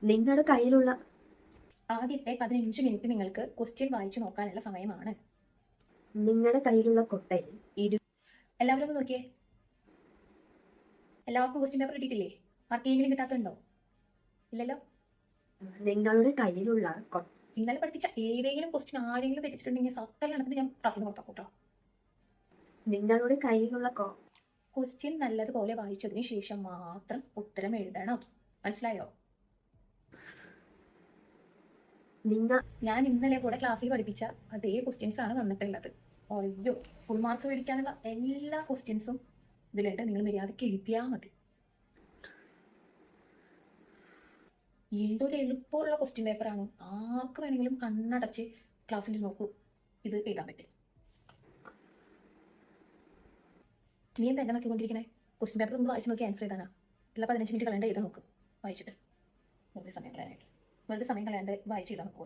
നിങ്ങളുടെ കയ്യിലുള്ള ആദ്യത്തെ 15 മിനിറ്റ് നിങ്ങൾക്ക് ക്വസ്റ്റ്യൻ വായിച്ചു നോക്കാനുള്ള സമയമാണ്. നിങ്ങളുടെ കയ്യിലുള്ള കൊട്ടയിൽ എല്ലാവരും ഒന്ന് നോക്കിയേ. എല്ലാവർക്കും ക്വസ്റ്റ്യൻ പേപ്പർ കിട്ടിയിട്ടില്ലേ? ആർക്കെങ്കിലും കിട്ടാത്തുണ്ടോ? ഇല്ലല്ലോ. നിങ്ങളുടെ കയ്യിലുള്ള ഇന്നലെ പഠിപ്പിച്ച ഏതെങ്കിലും ക്വസ്റ്റ്യൻ ആരെങ്കിലും തെറ്റിച്ചിട്ടുണ്ടെങ്കിൽ സത്തെല്ലാണത്തിന് ഞാൻ ക്ലാസ്സിൽ പുറത്താക്കും കേട്ടോ. നിങ്ങളുടെ കയ്യിലുള്ള ക്വസ്റ്റ്യൻ നല്ലതുപോലെ വായിച്ചതിന് ശേഷം മാത്രം ഉത്തരം എഴുതണം. മനസ്സിലായോ? ഞാൻ ഇന്നലെ കൂടെ ക്ലാസ്സിൽ പഠിപ്പിച്ച അതേ ക്വസ്റ്റ്യൻസ് ആണ് വന്നിട്ടുള്ളത്. അയ്യോ, ഫുൾ മാർക്ക് മേടിക്കാനുള്ള എല്ലാ ക്വസ്റ്റ്യൻസും ഇതിലുണ്ട്. നിങ്ങൾ മര്യാദയ്ക്ക് എഴുതിയാൽ മതി. എന്തൊരു എളുപ്പമുള്ള ക്വസ്റ്റ്യൻ പേപ്പറാണ്. ആർക്ക് വേണമെങ്കിലും കണ്ണടച്ച് ക്ലാസ്സിൽ നോക്കൂ, ഇത് എഴുതാൻ പറ്റും. നീ എന്താ എന്നെ നോക്കിക്കൊണ്ടിരിക്കണേ? ക്വസ്റ്റ്യൻ പേപ്പർ ഒന്ന് വായിച്ച് നോക്കി ആൻസർ ചെയ്താനാ? ഉള്ള 15 മിനിറ്റ് കളയാണ്ട് എഴുതാൻ നോക്ക്. വായിച്ചിട്ട് വെറുതെ സമയം കളയാനായിട്ട് വായിച്ച് എഴുതാൻ നോക്കൂ.